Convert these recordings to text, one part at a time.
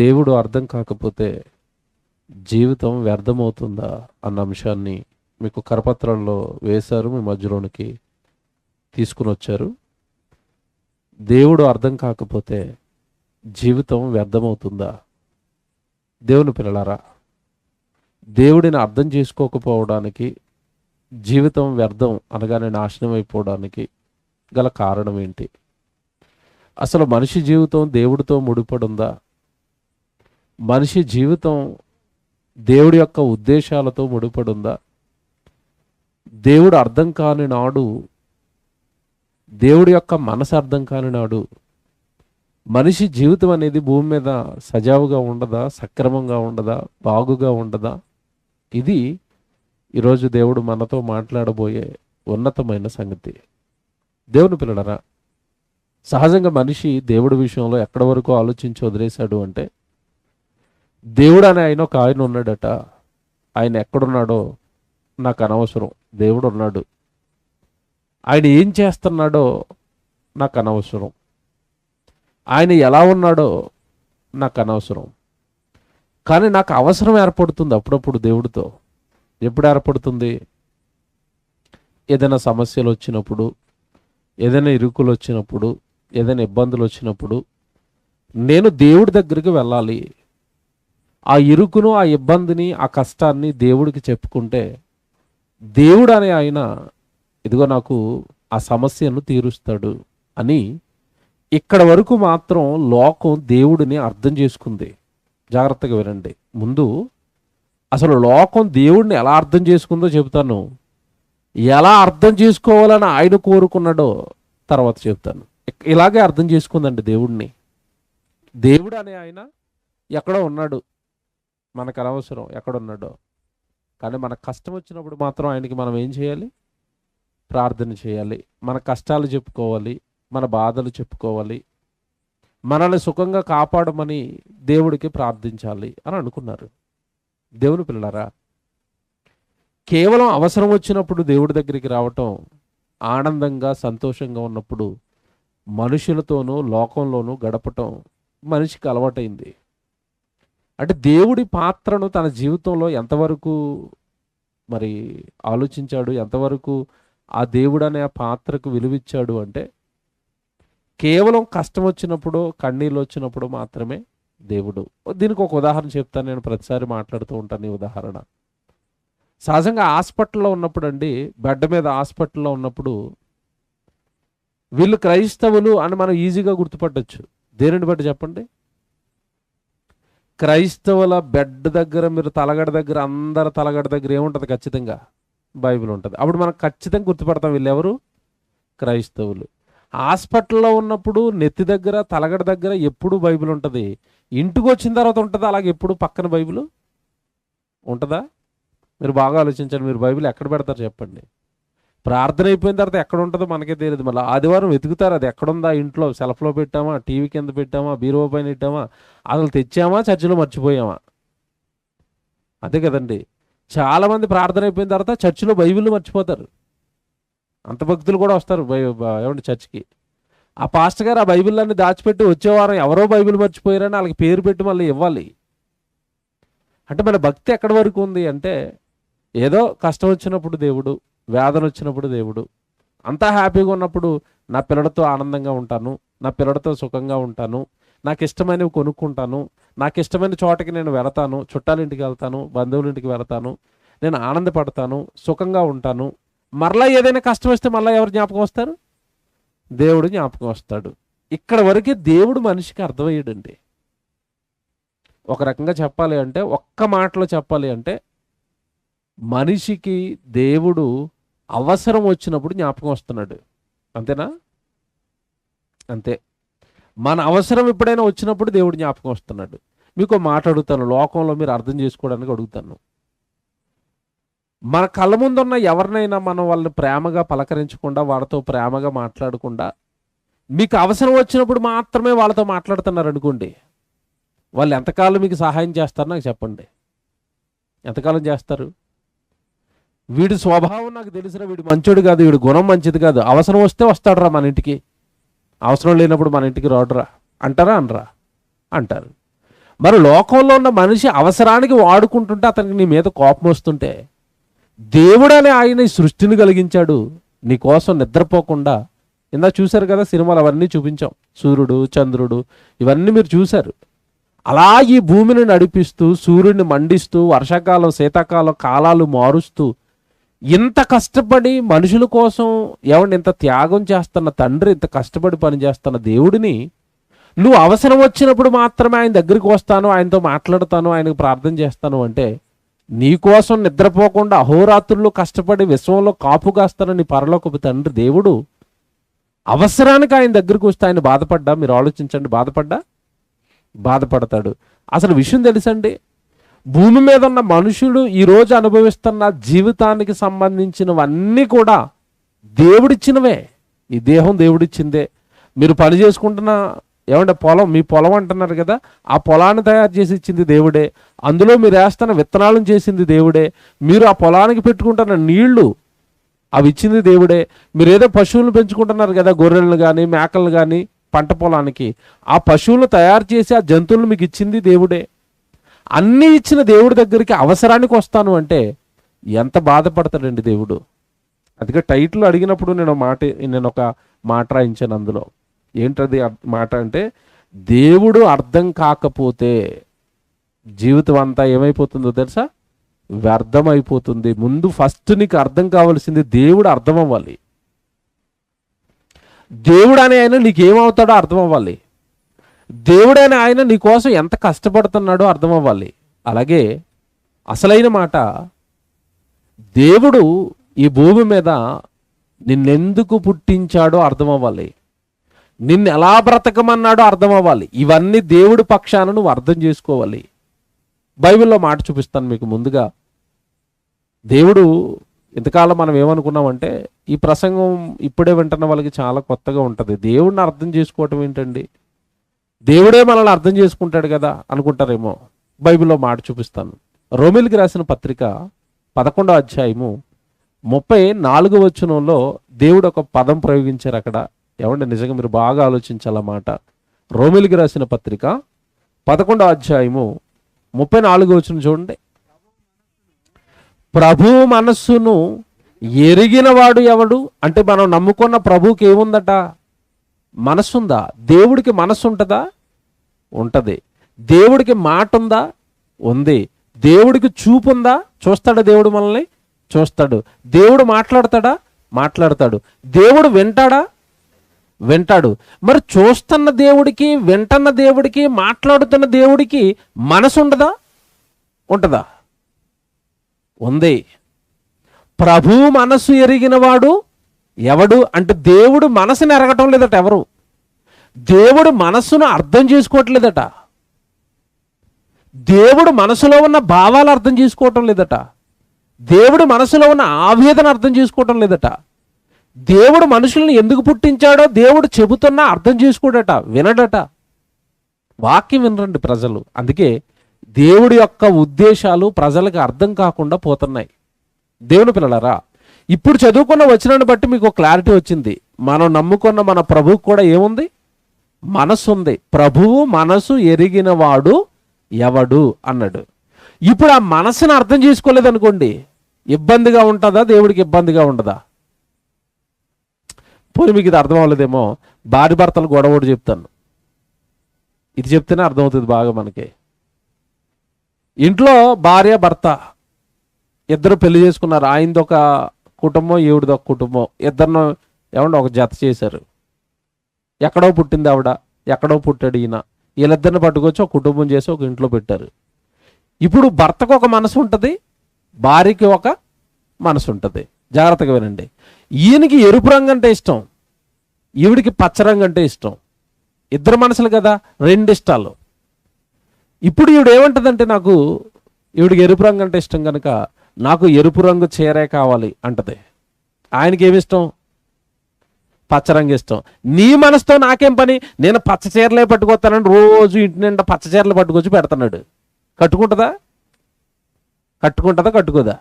దేవుడు అర్థం కాకపోతే జీవితం వ్యర్థమవుతుందా అన్న అంశాన్ని మీకు కరపత్రంలో వేశారు, మీ మధ్యలోనికి తీసుకుని వచ్చారు. దేవుడు అర్థం కాకపోతే జీవితం వ్యర్థమవుతుందా? దేవుని పిల్లలారా, దేవుడిని అర్థం చేసుకోకపోవడానికి, జీవితం వ్యర్థం అనగానే నాశనం అయిపోవడానికి గల కారణం ఏంటి? అసలు మనిషి జీవితం దేవుడితో ముడిపడి ఉందా? మనిషి జీవితం దేవుడి యొక్క ఉద్దేశాలతో ముడిపడి ఉందా? దేవుడు అర్థం కాని నాడు, దేవుడి యొక్క మనసు అర్థం కాని నాడు మనిషి జీవితం అనేది భూమి మీద సజావుగా ఉండదా? సక్రమంగా ఉండదా? బాగుగా ఉండదా? ఇది ఈరోజు దేవుడు మనతో మాట్లాడబోయే ఉన్నతమైన సంగతి. దేవుని పిల్లలరా, సహజంగా మనిషి దేవుడి విషయంలో ఎక్కడి వరకు ఆలోచించి వదిలేశాడు అంటే, దేవుడు అనే ఆయన ఒక ఆయన ఉన్నాడట, ఆయన ఎక్కడున్నాడో నాకు అనవసరం, దేవుడు ఉన్నాడు. ఆయన ఏం చేస్తున్నాడో నాకు అనవసరం, ఆయన ఎలా ఉన్నాడో నాకు అనవసరం. కానీ నాకు అవసరం ఏర్పడుతుంది అప్పుడప్పుడు దేవుడితో. ఎప్పుడు ఏర్పడుతుంది? ఏదైనా సమస్యలు వచ్చినప్పుడు, ఏదైనా ఇరుకులు వచ్చినప్పుడు, ఏదైనా ఇబ్బందులు వచ్చినప్పుడు నేను దేవుడి దగ్గరికి వెళ్ళాలి. ఆ ఇరుకును, ఆ ఇబ్బందిని, ఆ కష్టాన్ని దేవుడికి చెప్పుకుంటే దేవుడు అనే ఆయన ఇదిగో నాకు ఆ సమస్యను తీరుస్తాడు అని ఇక్కడ వరకు మాత్రం లోకం దేవుడిని అర్థం చేసుకుంది. జాగ్రత్తగా వినండి. ముందు అసలు లోకం దేవుడిని ఎలా అర్థం చేసుకుందో చెబుతాను. ఎలా అర్థం చేసుకోవాలని ఆయన కోరుకున్నాడో తర్వాత చెప్తాను. ఇలాగే అర్థం చేసుకుందండి దేవుడిని. దేవుడు అనే ఆయన ఎక్కడో ఉన్నాడు, మనకు అనవసరం ఎక్కడున్నాడో. కానీ మనకు కష్టం వచ్చినప్పుడు మాత్రం ఆయనకి మనం ఏం చేయాలి? ప్రార్థన చేయాలి. మన కష్టాలు చెప్పుకోవాలి, మన బాధలు చెప్పుకోవాలి, మనల్ని సుఖంగా కాపాడమని దేవుడికి ప్రార్థించాలి అని అనుకున్నారు. దేవుని పిల్లలారా, కేవలం అవసరం వచ్చినప్పుడు దేవుడి దగ్గరికి రావటం, ఆనందంగా సంతోషంగా ఉన్నప్పుడు మనుషులతోనూ లోకంలోనూ గడపటం మనిషికి అలవాటైంది. అంటే దేవుడి పాత్రను తన జీవితంలో ఎంతవరకు మరి ఆలోచించాడు, ఎంతవరకు ఆ దేవుడు అనే ఆ పాత్రకు విలువిచ్చాడు అంటే, కేవలం కష్టం వచ్చినప్పుడు, కన్నీళ్ళు వచ్చినప్పుడు మాత్రమే దేవుడు. దీనికి ఒక ఉదాహరణ చెప్తాను, నేను ప్రతిసారి మాట్లాడుతూ ఉంటాను ఈ ఉదాహరణ. సహజంగా హాస్పిటల్లో ఉన్నప్పుడు అండి, బెడ్ మీద హాస్పిటల్లో ఉన్నప్పుడు వీళ్ళు క్రైస్తవులు అని మనం ఈజీగా గుర్తుపట్టచ్చు. దేనిని బట్టి చెప్పండి? క్రైస్తవుల బెడ్ దగ్గర, మీరు తలగడ దగ్గర, అందరి తలగడ దగ్గర ఏముంటుంది? ఖచ్చితంగా బైబిల్ ఉంటుంది. అప్పుడు మనం ఖచ్చితంగా గుర్తుపడతాం వీళ్ళు ఎవరు? క్రైస్తవులు. హాస్పిటల్లో ఉన్నప్పుడు నెత్తి దగ్గర, తలగడ దగ్గర ఎప్పుడు బైబిల్ ఉంటుంది. ఇంటికి వచ్చిన తర్వాత ఉంటుందా అలాగే ఎప్పుడు పక్కన బైబిల్ ఉంటుందా? మీరు బాగా ఆలోచించండి. మీరు బైబిల్ ఎక్కడ పెడతారు చెప్పండి? ప్రార్థన అయిపోయిన తర్వాత ఎక్కడ ఉంటుందో మనకే తెలియదు. మళ్ళీ ఆదివారం వెతుకుతారు, అది ఎక్కడుందా, ఇంట్లో సెల్ఫ్లో పెట్టామా, టీవీ కింద పెట్టామా, బీరువా పైన పెట్టామా, అసలు తెచ్చామా, చర్చిలో మర్చిపోయామా? అదే కదండి. చాలామంది ప్రార్థన అయిపోయిన తర్వాత చర్చిలో బైబిల్ మర్చిపోతారు. అంత భక్తులు కూడా వస్తారు ఏమంటే చర్చికి. ఆ పాస్టర్ గారు ఆ బైబిల్లన్నీ దాచిపెట్టి వచ్చేవారం ఎవరో బైబిల్ మర్చిపోయారని వాళ్ళకి పేరు పెట్టి మళ్ళీ ఇవ్వాలి. అంటే మన భక్తి ఎక్కడి వరకు ఉంది అంటే, ఏదో కష్టం వచ్చినప్పుడు దేవుడు, వేదన వచ్చినప్పుడు దేవుడు, అంతా హ్యాపీగా ఉన్నప్పుడు నా పిల్లలతో ఆనందంగా ఉంటాను, నా పిల్లలతో సుఖంగా ఉంటాను, నాకు ఇష్టమైనవి కొనుక్కుంటాను, నాకు ఇష్టమైన చోటకి నేను వెళతాను, చుట్టాలింటికి వెళ్తాను, బంధువులింటికి వెళతాను, నేను ఆనందపడతాను, సుఖంగా ఉంటాను. మరలా ఏదైనా కష్టం వస్తే మళ్ళీ ఎవరు జ్ఞాపకం వస్తారు? దేవుడు జ్ఞాపకం వస్తాడు. ఇక్కడ వరకే దేవుడు మనిషికి అర్థమయ్యాడండి. ఒక రకంగా చెప్పాలి అంటే, ఒక్క మాటలో చెప్పాలి అంటే, మనిషికి దేవుడు అవసరం వచ్చినప్పుడు జ్ఞాపకం వస్తున్నాడు. అంతేనా? అంతే. మన అవసరం ఎప్పుడైనా వచ్చినప్పుడు దేవుడు జ్ఞాపకం వస్తున్నాడు. మీకు మాట అడుగుతాను, లోకంలో మీరు అర్థం చేసుకోవడానికి అడుగుతాను. మన కళ్ళ ముందున్న ఎవరినైనా మనం వాళ్ళని ప్రేమగా పలకరించకుండా, వాళ్ళతో ప్రేమగా మాట్లాడకుండా, మీకు అవసరం వచ్చినప్పుడు మాత్రమే వాళ్ళతో మాట్లాడుతున్నారు అనుకోండి, వాళ్ళు ఎంతకాలం మీకు సహాయం చేస్తారు నాకు చెప్పండి? ఎంతకాలం చేస్తారు? వీడి స్వభావం నాకు తెలిసిన, వీడు మంచోడు కాదు, వీడి గుణం మంచిది కాదు, అవసరం వస్తే వస్తాడురా మన ఇంటికి, అవసరం లేనప్పుడు మన ఇంటికి రాడురా అంటారా? అనరా? అంటారు. మరి లోకంలో ఉన్న మనిషి అవసరానికి వాడుకుంటుంటే అతనికి నీ మీద కోపం వస్తుంటే, దేవుడనే ఆయన ఈ సృష్టిని కలిగించాడు నీ కోసం నిద్రపోకుండా. ఇందాక చూశారు కదా సినిమాలు, అవన్నీ చూపించాం, సూర్యుడు చంద్రుడు ఇవన్నీ మీరు చూశారు. అలా ఈ భూమిని నడిపిస్తూ, సూర్యుడిని మండిస్తూ, వర్షాకాలం శీతాకాలం కాలాలు మారుస్తూ, ఇంత కష్టపడి మనుషుల కోసం ఏమంటే ఇంత త్యాగం చేస్తున్న తండ్రి, ఇంత కష్టపడి పనిచేస్తున్న దేవుడిని నువ్వు అవసరం వచ్చినప్పుడు మాత్రమే ఆయన దగ్గరికి వస్తాను, ఆయనతో మాట్లాడతాను, ఆయనకు ప్రార్థన చేస్తాను అంటే, నీకోసం నిద్రపోకుండా అహోరాత్రులు కష్టపడి విశ్వంలో కాపు కాస్తాను నీ పరలోకపు తండ్రి దేవుడు అవసరానికి ఆయన దగ్గరికి వస్తే ఆయన బాధపడ్డా? మీరు ఆలోచించండి, బాధపడతాడు. అసలు విషయం తెలుసండి, భూమి మీద ఉన్న మనుషుడు ఈరోజు అనుభవిస్తున్న జీవితానికి సంబంధించినవన్నీ కూడా దేవుడిచ్చినవే. ఈ దేహం దేవుడిచ్చిందే. మీరు పని చేసుకుంటున్న ఏమంటే పొలం, మీ పొలం అంటున్నారు కదా, ఆ పొలాన్ని తయారు చేసి ఇచ్చింది దేవుడే. అందులో మీరు వేస్తున్న విత్తనాలను చేసింది దేవుడే. మీరు ఆ పొలానికి పెట్టుకుంటున్న నీళ్లు అవి ఇచ్చింది దేవుడే. మీరు ఏదో పశువులను పెంచుకుంటున్నారు కదా, గొర్రెలను కానీ మేకలను కానీ పంట పొలానికి, ఆ పశువులను తయారు చేసి ఆ జంతువులను మీకు ఇచ్చింది దేవుడే. అన్నీ ఇచ్చిన దేవుడి దగ్గరికి అవసరానికి వస్తాను అంటే ఎంత బాధపడతాడండి దేవుడు. అందుకే టైటిల్ అడిగినప్పుడు నేను ఒక మాట రాయించాను. అందులో ఏంటది మాట అంటే, దేవుడు అర్థం కాకపోతే జీవితం అంతా ఏమైపోతుందో తెలుసా? వ్యర్థమైపోతుంది. ముందు ఫస్ట్ నీకు అర్థం కావాల్సింది దేవుడు అర్థం అవ్వాలి. దేవుడు అనే ఆయన నీకేమవుతాడో అర్థం అవ్వాలి. దేవుడైన ఆయన నీ కోసం ఎంత కష్టపడుతున్నాడో అర్థం అవ్వాలి. అలాగే అసలైన మాట, దేవుడు ఈ భూమి మీద నిన్నెందుకు పుట్టించాడో అర్థం అవ్వాలి. నిన్ను ఎలా బ్రతకమన్నాడో అర్థం అవ్వాలి. ఇవన్నీ దేవుడి పక్షాన నువ్వు అర్థం చేసుకోవాలి. బైబిల్లో మాట చూపిస్తాను మీకు. ముందుగా దేవుడు, ఇంతకాలం మనం ఏమనుకున్నామంటే, ఈ ప్రసంగం ఇప్పుడే వింటున్న వాళ్ళకి చాలా కొత్తగా ఉంటుంది. దేవుడిని అర్థం చేసుకోవటం ఏంటండి, దేవుడే మనల్ని అర్థం చేసుకుంటాడు కదా అనుకుంటారేమో. బైబిల్లో మాట చూపిస్తాను. రోమీయులకు రాసిన పత్రిక 11వ అధ్యాయము 34వ వచనంలో దేవుడు ఒక పదం ప్రయోగించారు అక్కడ. ఏమంటే నిజంగా మీరు బాగా ఆలోచించాలన్నమాట. రోమీయులకు రాసిన పత్రిక 11వ అధ్యాయము 34వ వచనం చూడండి. ప్రభు మనస్సును ఎరిగిన వాడు ఎవడు? అంటే మనం నమ్ముకున్న ప్రభువుకి ఏముందట? మనస్సుందా? దేవుడికి మనస్సు ఉంటుందా? ఉంటుంది. దేవుడికి మాట ఉందా? ఉంది. దేవుడికి చూపు ఉందా? చూస్తాడా దేవుడు మనల్ని? చూస్తాడు. దేవుడు మాట్లాడతాడా? మాట్లాడతాడు. దేవుడు వింటాడా? వింటాడు. మరి చూస్తున్న దేవుడికి, వింటున్న దేవుడికి, మాట్లాడుతున్న దేవుడికి మనసు ఉండదా? ఉంటుందా? ఉంది. ప్రభు మనసు ఎరిగిన వాడు ఎవడు అంటే, దేవుడు మనసుని ఎరగటం లేదట ఎవరు. దేవుడు మనస్సును అర్థం చేసుకోవట్లేదట. దేవుడు మనసులో ఉన్న భావాలు అర్థం చేసుకోవటం లేదట. దేవుడు మనసులో ఉన్న ఆవేదన అర్థం చేసుకోవటం లేదట. దేవుడు మనుషుల్ని ఎందుకు పుట్టించాడో దేవుడు చెబుతున్నా అర్థం చేసుకోడట, వినడట. వాక్యం వినరండి ప్రజలు. అందుకే దేవుడి యొక్క ఉద్దేశాలు ప్రజలకు అర్థం కాకుండా పోతున్నాయి. దేవుని పిల్లలారా, ఇప్పుడు చదువుకున్న వచనాన్ని బట్టి మీకు క్లారిటీ వచ్చింది. మనం నమ్ముకున్న మన ప్రభువుకు కూడా ఏముంది? మనసు ఉంది. ప్రభువు మనసు ఎరిగిన వాడు ఎవడు అన్నాడు. ఇప్పుడు ఆ మనసును అర్థం చేసుకోలేదనుకోండి, ఇబ్బందిగా ఉంటుందా? దేవుడికి ఇబ్బందిగా ఉండదా? పోనీ మీకు ఇది అర్థం అవ్వలేదేమో. భార్య భర్తలు గొడవ చెప్తాను. ఇది చెప్తేనే అర్థమవుతుంది బాగా మనకి. ఇంట్లో భార్య భర్త ఇద్దరు పెళ్లి చేసుకున్నారు. ఆయనది ఒక కుటుంబం, ఈవిడది ఒక కుటుంబం. ఇద్దరిని ఏమన్నా ఒక జత చేశారు. ఎక్కడో పుట్టింది ఆవిడ, ఎక్కడో పుట్టాడు ఈయన. వీళ్ళిద్దరిని పట్టుకొచ్చి ఒక కుటుంబం చేసి ఒక ఇంట్లో పెట్టారు. ఇప్పుడు భర్తకు ఒక మనసు ఉంటుంది, భార్యకి ఒక మనసు ఉంటుంది. జాగ్రత్తగా వినండి. ఈయనకి ఎరుపు రంగు అంటే ఇష్టం, ఈవిడికి పచ్చ రంగు అంటే ఇష్టం. ఇద్దరు మనసులు కదా, రెండు ఇష్టాలు. ఇప్పుడు ఈవిడ ఏమంటుందంటే, ఈవిడికి ఎరుపు రంగు అంటే ఇష్టం కనుక నాకు ఎరుపు రంగు చీరే కావాలి అంటది. ఆయనకి ఏమి ఇష్టం? పచ్చరంగు ఇష్టం. నీ మనసుతో నాకేం పని? నేను పచ్చ చీరలే పట్టుకొస్తానని రోజు ఇంటి నిండా పచ్చ చీరలు పట్టుకొచ్చి పెడుతున్నాడు. కట్టుకుంటుందా? కట్టుకోదా?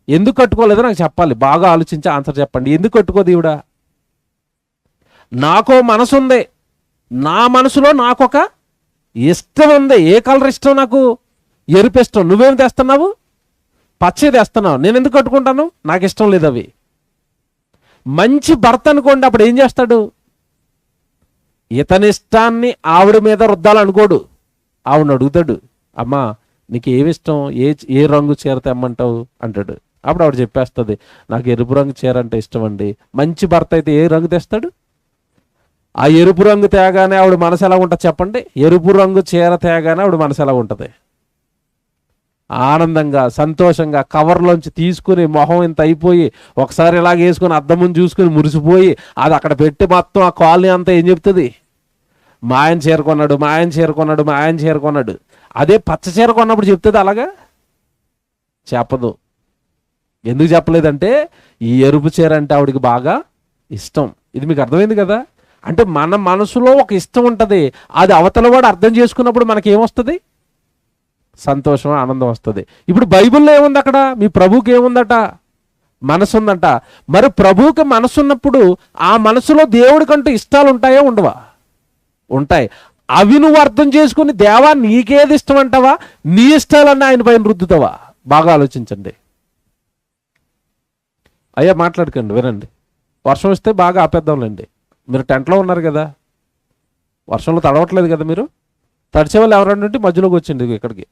ఎందుకు కట్టుకోలేదో నాకు చెప్పాలి. బాగా ఆలోచించి ఆన్సర్ చెప్పండి. ఎందుకు కట్టుకోదు ఈవిడ? నాకో మనసు ఉంది, నా మనసులో నాకొక ఇష్టం ఉంది. ఏ కలర్ ఇష్టం? నాకు ఎరుపు ఇష్టం. నువ్వేం తెస్తున్నావు? పచ్చే తెస్తున్నావు. నేను ఎందుకు కట్టుకుంటాను? నాకు ఇష్టం లేదు అవి. మంచి భర్త అనుకోండి, అప్పుడు ఏం చేస్తాడు? ఇతని ఇష్టాన్ని ఆవిడ మీద రుద్దాలనుకోడు. ఆవిడని అడుగుతాడు, అమ్మా నీకు ఏమి ఇష్టం, ఏ రంగు చీర తెమ్మంటావు అంటాడు. అప్పుడు ఆవిడ చెప్పేస్తుంది, నాకు ఎరుపు రంగు చీర అంటే ఇష్టం అండి. మంచి భర్త అయితే ఏ రంగు తెస్తాడు? ఆ ఎరుపు రంగు తేగానే ఆవిడ మనసు ఎలా ఉంటుంది చెప్పండి? ఎరుపు రంగు చీర తేగానే ఆవిడ మనసు ఎలా ఉంటుంది? ఆనందంగా, సంతోషంగా కవర్లోంచి తీసుకుని మొహం ఇంత అయిపోయి ఒకసారి ఇలాగ వేసుకుని అద్దం ముందు చూసుకుని మురిసిపోయి అది అక్కడ పెట్టి మొత్తం ఆ కాలనీ అంతా ఏం చెప్తుంది? మా ఆయన చీర కొన్నాడు, మా ఆయన చీర కొన్నాడు, మా ఆయన చీర కొన్నాడు. అదే పచ్చ చీర కొన్నప్పుడు చెప్తుంది అలాగా? చెప్పదు. ఎందుకు చెప్పలేదంటే ఈ ఎరుపు చీర అంటే ఆవిడికి బాగా ఇష్టం. ఇది మీకు అర్థమైంది కదా? అంటే మన మనసులో ఒక ఇష్టం ఉంటుంది, అది అవతల వాడు అర్థం చేసుకున్నప్పుడు మనకి ఏమొస్తుంది? సంతోషం, ఆనందం వస్తుంది. ఇప్పుడు బైబిల్లో ఏముంది? అక్కడ మీ ప్రభువుకి ఏముందట? మనసు ఉందంట. మరి ప్రభువుకి మనసు ఉన్నప్పుడు ఆ మనసులో దేవుడికంటూ ఇష్టాలు ఉంటాయా ఉండవా? ఉంటాయి. అవి నువ్వు అర్థం చేసుకుని దేవా నీకేది ఇష్టం అంటావా, నీ ఇష్టాలన్నీ ఆయన పైన రుద్దుతావా? బాగా ఆలోచించండి. అయ్యా మాట్లాడకండి, వినండి. వర్షం వస్తే బాగా ఆపేద్దాంలేండి. మీరు టెంట్లో ఉన్నారు కదా, వర్షంలో తడవట్లేదు కదా మీరు. తడిచే వాళ్ళు ఎవరైనా ఉంటే మధ్యలోకి వచ్చింది, ఇక్కడికి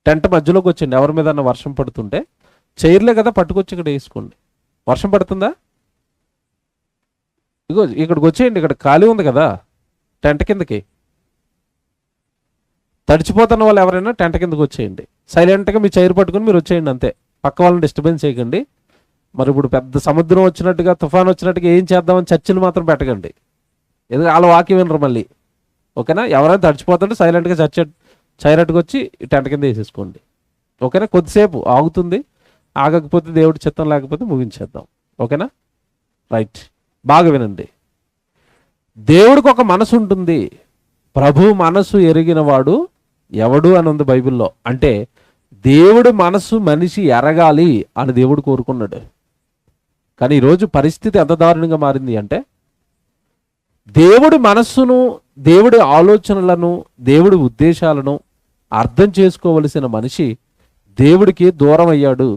టెంట్ మధ్యలోకి వచ్చింది. ఎవరి మీద వర్షం పడుతుంటే చైర్లే కదా పట్టుకొచ్చి ఇక్కడ వేసుకోండి. వర్షం పడుతుందా? ఇగో ఇక్కడికి వచ్చేయండి, ఇక్కడ ఖాళీ ఉంది కదా టెంట్ కిందకి. తడిచిపోతున్న వాళ్ళు ఎవరైనా టెంట్ కిందకి వచ్చేయండి. సైలెంట్గా మీ చైర్ పట్టుకుని మీరు వచ్చేయండి, అంతే. పక్క వాళ్ళని డిస్టర్బెన్స్ చేయకండి. మరి ఇప్పుడు పెద్ద సముద్రం వచ్చినట్టుగా, తుఫాన్ వచ్చినట్టుగా ఏం చేద్దామని చర్చలు మాత్రం పెట్టకండి. ఎందుకంటే వాళ్ళ వాక్యం వినరు మళ్ళీ. ఓకేనా? ఎవరైనా తడిచిపోతుంటే సైలెంట్గా చైరట్టుకు వచ్చి టెంట్ కింద వేసేసుకోండి. ఓకేనా? కొద్దిసేపు ఆగుతుంది, ఆగకపోతే దేవుడి చిత్తం లేకపోతే ముగించేద్దాం. ఓకేనా? రైట్. బాగా వినండి. దేవుడికి ఒక మనసు ఉంటుంది. ప్రభు మనసు ఎరిగిన వాడు ఎవడు అని ఉంది బైబిల్లో. అంటే దేవుడి మనసు మనిషి ఎరగాలి అని దేవుడు కోరుకున్నాడు. కానీ ఈరోజు పరిస్థితి ఎంత దారుణంగా మారింది అంటే, దేవుడి మనస్సును, దేవుడి ఆలోచనలను, దేవుడి ఉద్దేశాలను అర్థం చేసుకోవలసిన మనిషి దేవుడికి దూరం అయ్యాడు.